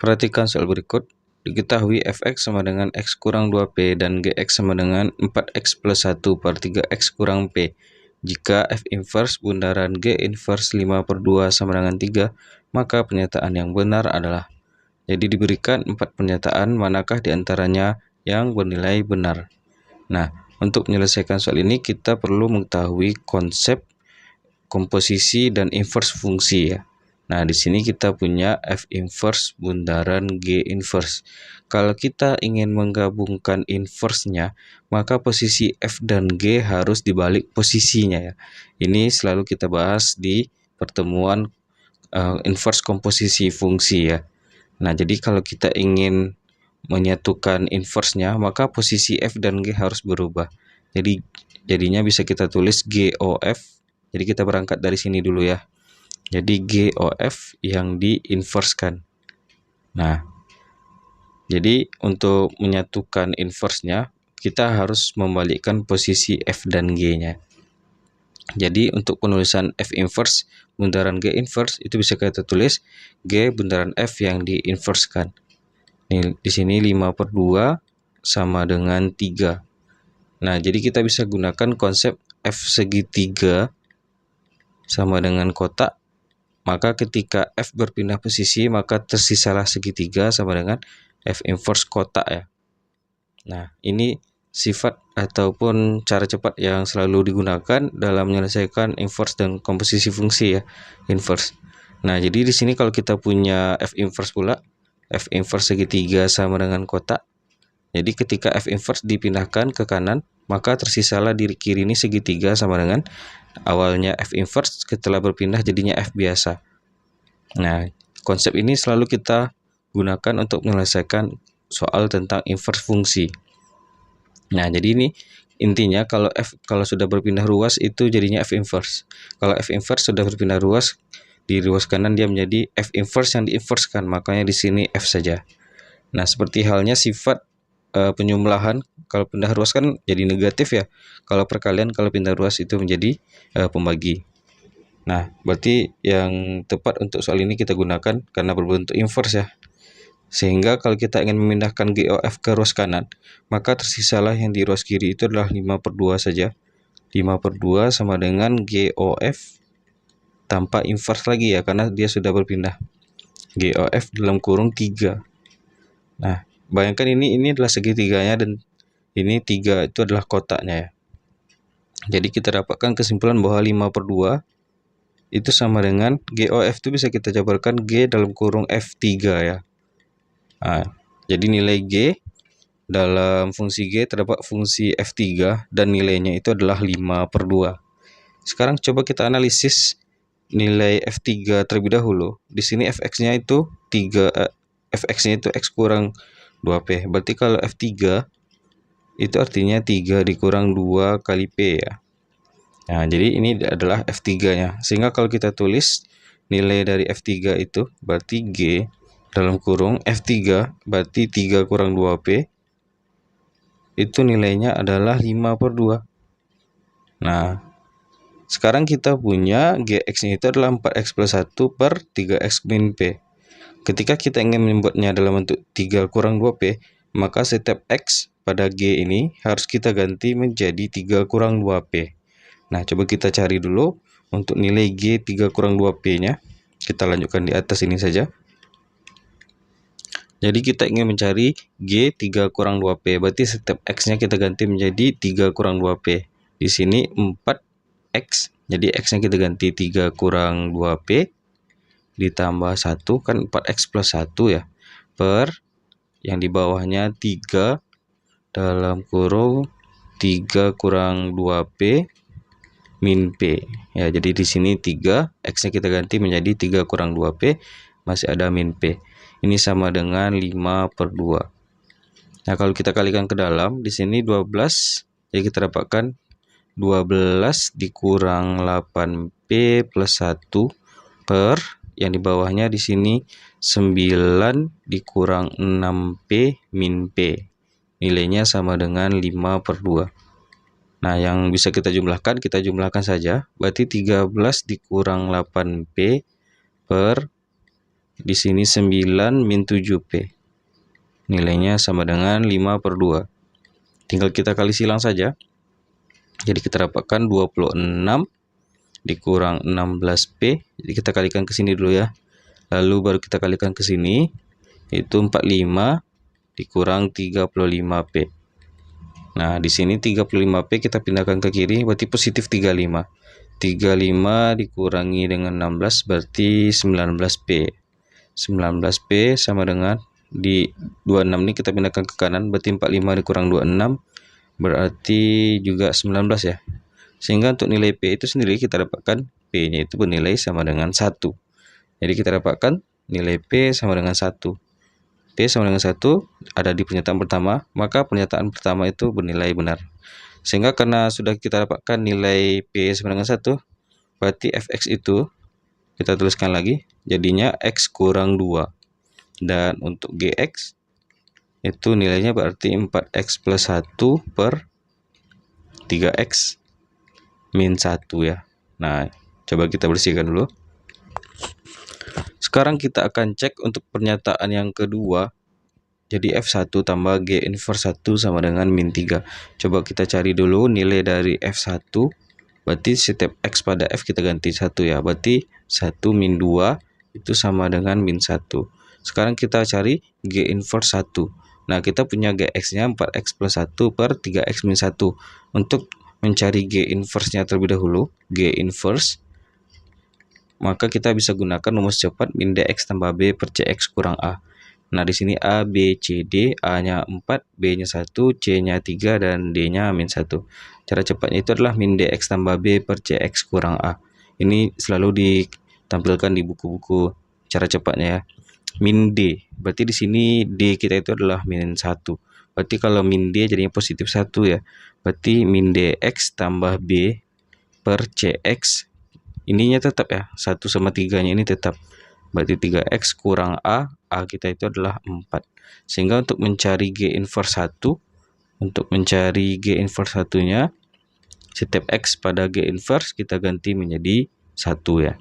Perhatikan soal berikut. Diketahui fx sama dengan x kurang 2p dan gx sama dengan 4x plus 1 per 3x kurang p. Jika f inverse bundaran g inverse 5/2 sama dengan 3, maka pernyataan yang benar adalah. Jadi diberikan 4 pernyataan, manakah diantaranya yang bernilai benar. Nah, untuk menyelesaikan soal ini kita perlu mengetahui konsep komposisi dan inverse fungsi ya. Nah, di sini kita punya f inverse bundaran g inverse. Kalau kita ingin menggabungkan inverse-nya, maka posisi f dan g harus dibalik posisinya ya. Ini selalu kita bahas di pertemuan inverse komposisi fungsi ya. Nah, jadi kalau kita ingin menyatukan inverse-nya, maka posisi f dan g harus berubah. Jadinya bisa kita tulis GOF. Jadi kita berangkat dari sini dulu ya. Jadi GOF yang diinverskan. Nah, jadi untuk menyatukan inverse-nya, kita harus membalikkan posisi f dan g-nya. Jadi untuk penulisan f inverse bundaran g inverse itu bisa kita tulis g bundaran f yang diinverskan. Di sini 5/2 sama dengan 3. Nah, jadi kita bisa gunakan konsep f segitiga sama dengan kotak. Maka ketika f berpindah posisi, maka tersisalah segitiga sama dengan f inverse kotak ya. Nah, ini sifat ataupun cara cepat yang selalu digunakan dalam menyelesaikan inverse dan komposisi fungsi ya, inverse. Nah, jadi di sini kalau kita punya f inverse pula, f inverse segitiga sama dengan kotak. Jadi ketika f inverse dipindahkan ke kanan, maka tersisalah di kiri ini segitiga sama dengan awalnya f inverse, setelah berpindah jadinya f biasa. Nah, konsep ini selalu kita gunakan untuk menyelesaikan soal tentang inverse fungsi. Nah, jadi ini intinya kalau sudah berpindah ruas itu jadinya f inverse. Kalau f inverse sudah berpindah ruas, di ruas kanan dia menjadi f inverse yang diinverskan, makanya di sini f saja. Nah, seperti halnya sifat penyumlahan, kalau pindah ruas kan jadi negatif ya. Kalau perkalian, kalau pindah ruas itu menjadi pembagi. Nah, berarti yang tepat untuk soal ini kita gunakan karena berbentuk inverse ya. Sehingga kalau kita ingin memindahkan GOF ke ruas kanan, maka tersisalah yang di ruas kiri itu adalah 5/2 saja. 5/2 sama dengan GOF tanpa inverse lagi ya, karena dia sudah berpindah. GOF dalam kurung 3. Nah, bayangkan ini adalah segitiganya dan ini 3 itu adalah kotaknya ya. Jadi kita dapatkan kesimpulan bahwa 5/2 itu sama dengan GOF itu bisa kita jabarkan G dalam kurung F3 ya. Nah, jadi nilai G dalam fungsi G terdapat fungsi F3 dan nilainya itu adalah 5/2. Sekarang coba kita analisis nilai F3 terlebih dahulu. Di sini fx-nya itu 3, fx-nya itu x kurang 2p. Berarti kalau F3 itu artinya 3 dikurang 2 kali P ya. Nah, jadi ini adalah F3-nya. Sehingga kalau kita tulis nilai dari F3 itu berarti G dalam kurung F3 berarti 3 kurang 2P itu nilainya adalah 5/2. Nah, sekarang kita punya GX-nya itu adalah 4x plus 1 per 3x min P. Ketika kita ingin membuatnya dalam bentuk 3 kurang 2P, maka setiap X pada G ini harus kita ganti menjadi 3 kurang 2P. Nah, coba kita cari dulu untuk nilai G 3 kurang 2P-nya. Kita lanjutkan di atas ini saja. Jadi kita ingin mencari G 3 kurang 2P. Berarti setiap X-nya kita ganti menjadi 3 kurang 2P. Di sini 4X. Jadi X-nya kita ganti 3 kurang 2P. Ditambah 1 kan 4x plus 1 ya, per yang di bawahnya 3 dalam kurung 3 kurang 2p min p ya. Jadi di sini 3, x-nya kita ganti menjadi 3 kurang 2p, masih ada min p. Ini sama dengan 5/2. Nah, kalau kita kalikan ke dalam, di sini 12, jadi kita dapatkan 12 dikurang 8p plus 1 per yang di bawahnya di sini 9 dikurang 6p min p. Nilainya sama dengan 5/2. Nah, yang bisa kita jumlahkan saja. Berarti 13 dikurang 8p per Di sini 9 min 7P. Nilainya sama dengan 5/2. Tinggal kita kali silang saja. Jadi kita dapatkan 26 dikurang 16P. Jadi kita kalikan ke sini dulu ya. Lalu baru kita kalikan ke sini. Itu 45 dikurang 35P. Nah, di sini 35P kita pindahkan ke kiri, berarti positif 35. 35 dikurangi dengan 16 berarti 19P. 19P sama dengan di 26 ini kita pindahkan ke kanan, berarti 45 dikurang 26 berarti juga 19 ya. Sehingga untuk nilai P itu sendiri kita dapatkan P-nya itu bernilai sama dengan 1. Jadi kita dapatkan nilai P sama dengan 1. P sama dengan 1 ada di pernyataan pertama, maka pernyataan pertama itu bernilai benar. Sehingga karena sudah kita dapatkan nilai P sama dengan 1, berarti Fx itu kita tuliskan lagi, jadinya X kurang 2. Dan untuk Gx itu nilainya berarti 4X plus 1 per 3X min 1 ya. Nah, coba kita bersihkan dulu. Sekarang kita akan cek untuk pernyataan yang kedua. Jadi F1 tambah G inverse 1 sama dengan min 3. Coba kita cari dulu nilai dari F1. Berarti setiap X pada F kita ganti 1 ya. Berarti 1 min 2 itu sama dengan min 1. Sekarang kita cari G inverse 1. Nah, kita punya Gx-nya 4X plus 1 per 3X min 1. Untuk mencari G inverse-nya terlebih dahulu, G inverse, maka kita bisa gunakan rumus cepat min dx tambah b per cx kurang a. Nah, di sini a, b, c, d, a-nya 4, b-nya 1, c-nya 3, dan d-nya min 1. Cara cepatnya itu adalah min dx tambah b per cx kurang a. Ini selalu ditampilkan di buku-buku cara cepatnya ya. Min d, berarti di sini d kita itu adalah min 1. Berarti kalau min d jadinya positif 1 ya. Berarti min dx tambah b per cx, ininya tetap ya, 1 sama 3-nya ini tetap. Berarti 3x kurang a kita itu adalah 4. Sehingga untuk mencari G inverse 1, untuk mencari G inverse 1-nya, setiap x pada G inverse kita ganti menjadi 1 ya.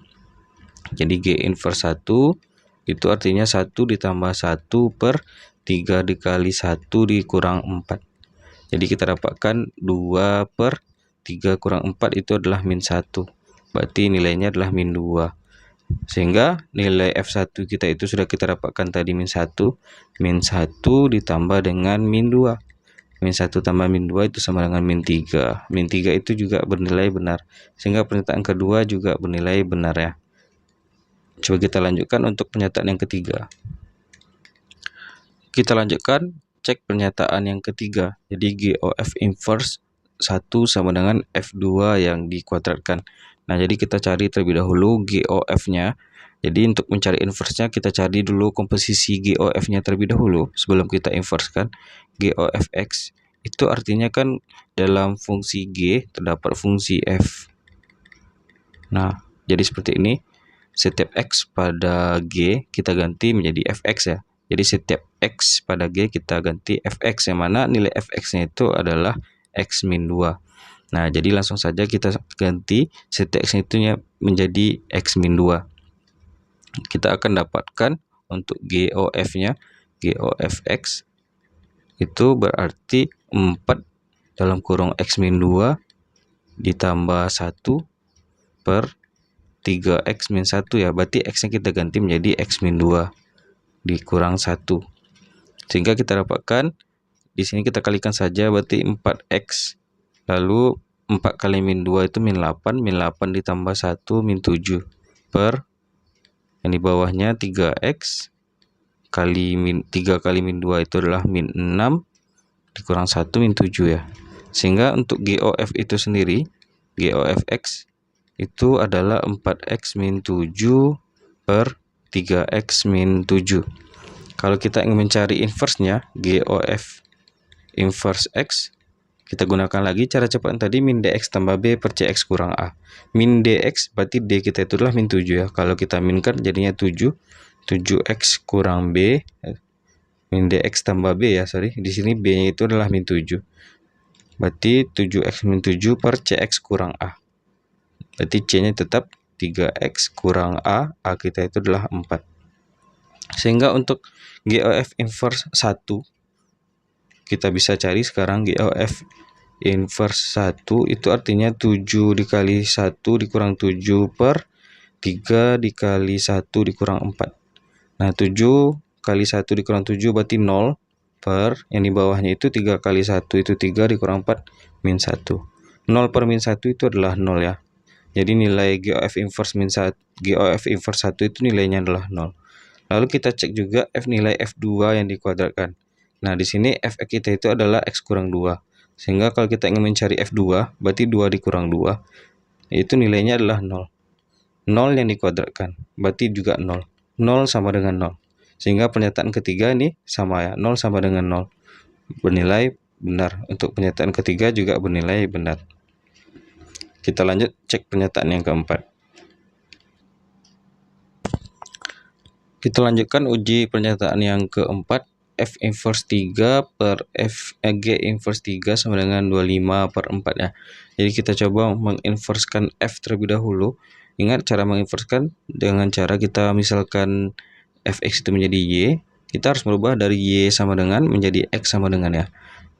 Jadi G inverse 1 itu artinya 1 ditambah 1 per 3 dikali 1 dikurang 4. Jadi kita dapatkan 2 per 3 kurang 4 itu adalah min 1. Berarti nilainya adalah min 2. Sehingga nilai F1 kita itu sudah kita dapatkan tadi min 1. Min 1 ditambah dengan min 2. Min 1 tambah min 2 itu sama dengan min 3. Min 3 itu juga bernilai benar. Sehingga pernyataan kedua juga bernilai benar ya. Coba kita lanjutkan untuk pernyataan yang ketiga. Kita lanjutkan cek pernyataan yang ketiga. Jadi GOF inverse 1 sama dengan F2 yang dikuadratkan. Nah, jadi kita cari terlebih dahulu GOF-nya. Jadi untuk mencari inverse-nya kita cari dulu komposisi GOF-nya terlebih dahulu sebelum kita inverse-kan. GOFX itu artinya kan dalam fungsi G terdapat fungsi F. Nah, jadi seperti ini. Setiap X pada G kita ganti menjadi Fx ya. Jadi setiap X pada G kita ganti Fx, yang mana nilai Fx-nya itu adalah X min 2. Nah, jadi langsung saja kita ganti setiap X-nya itu menjadi X min 2. Kita akan dapatkan untuk GOF-nya, GOFX itu berarti 4 dalam kurung X min 2 ditambah 1 per 3X min 1 ya. Berarti X-nya kita ganti menjadi X min 2 dikurang 1. Sehingga kita dapatkan di sini kita kalikan saja, berarti 4X. Lalu 4 kali min 2 itu min 8. Min 8 ditambah 1 min 7 per yang di bawahnya 3X kali min 3 kali min 2 itu adalah min 6 dikurang 1 min 7 ya. Sehingga untuk GOF itu sendiri, GOFX itu adalah 4X min 7 per 3X min 7. Kalau kita ingin mencari inverse-nya, GOF inverse X, kita gunakan lagi cara cepat tadi, min dx tambah b per cx kurang a. Min dx berarti d kita itu adalah min 7 ya. Kalau kita minkan jadinya 7. 7x kurang b, min dx tambah b ya, sorry. Di sini b-nya itu adalah min 7. Berarti 7x min 7 per cx kurang a. Berarti C-nya tetap 3X kurang A kita itu adalah 4. Sehingga untuk GOF inverse 1 kita bisa cari sekarang. GOF inverse 1 itu artinya 7 dikali 1 dikurang 7 per 3 dikali 1 dikurang 4. Nah, 7 kali 1 dikurang 7 berarti 0 per yang di bawahnya itu 3 kali 1 itu 3 dikurang 4 min 1. 0 per min 1 itu adalah 0 ya. Jadi nilai GOF inverse 1 itu nilainya adalah 0. Lalu kita cek juga nilai F2 yang dikuadratkan. Nah, di sini F kita itu adalah X kurang 2. Sehingga kalau kita ingin mencari F2, berarti 2 dikurang 2, yaitu nilainya adalah 0. 0 yang dikuadratkan, berarti juga 0. 0 sama dengan 0. Sehingga pernyataan ketiga ini sama ya, 0 sama dengan 0. Bernilai benar. Untuk pernyataan ketiga juga bernilai benar. Kita lanjut cek pernyataan yang keempat. Kita lanjutkan uji pernyataan yang keempat. F inverse 3 per G inverse 3 sama dengan 25 per 4 ya. Jadi kita coba menginverskan F terlebih dahulu. Ingat cara menginverskan dengan cara kita misalkan Fx itu menjadi Y. Kita harus merubah dari Y sama dengan menjadi X sama dengan ya.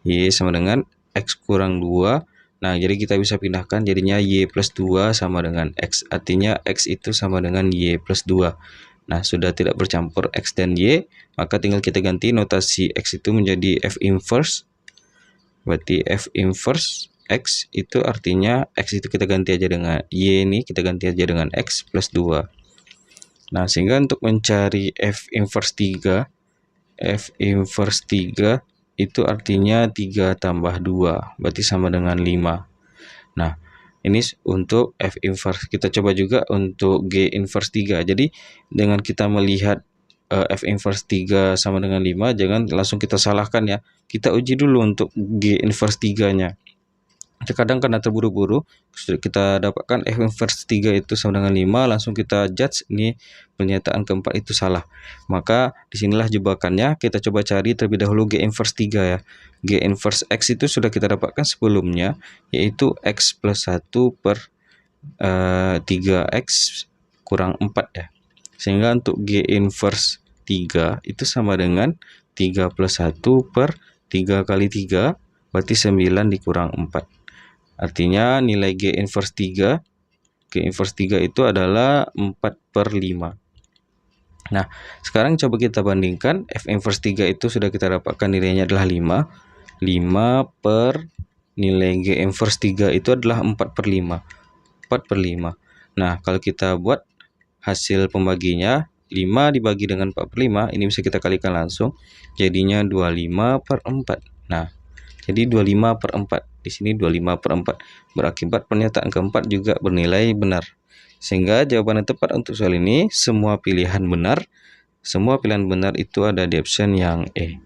Y sama dengan X kurang 2. Nah, jadi kita bisa pindahkan jadinya Y plus 2 sama dengan X. Artinya X itu sama dengan Y plus 2. Nah, sudah tidak bercampur X dan Y, maka tinggal kita ganti notasi X itu menjadi F inverse. Berarti F inverse X itu artinya X itu kita ganti aja dengan Y, ini kita ganti aja dengan X plus 2. Nah, sehingga untuk mencari F inverse 3 itu artinya 3 tambah 2, berarti sama dengan 5. Nah, ini untuk F inverse. Kita coba juga untuk G inverse 3. Jadi dengan kita melihat F inverse 3 sama dengan 5, jangan langsung kita salahkan ya. Kita uji dulu untuk G inverse 3-nya. Terkadang karena terburu-buru kita dapatkan F inverse 3 itu sama dengan 5, langsung kita judge ini pernyataan keempat itu salah. Maka disinilah jebakannya. Kita coba cari terlebih dahulu G inverse 3 ya. G inverse X itu sudah kita dapatkan sebelumnya, yaitu X plus 1 per 3X kurang 4 ya. Sehingga untuk G inverse 3 itu sama dengan 3 plus 1 per 3 kali 3, berarti 9 dikurang 4. Artinya nilai G inverse 3 itu adalah 4 per 5. Nah, sekarang coba kita bandingkan. F inverse 3 itu sudah kita dapatkan nilainya adalah 5. 5 per nilai G inverse 3 itu adalah 4 per 5. 4 per 5. Nah, kalau kita buat hasil pembaginya, 5 dibagi dengan 4 per 5, ini bisa kita kalikan langsung. Jadinya 25 per 4. Nah, jadi 25 per 4. Di sini 25 per 4. Berakibat pernyataan keempat juga bernilai benar. Sehingga jawaban yang tepat untuk soal ini semua pilihan benar. Semua pilihan benar itu ada di option yang E.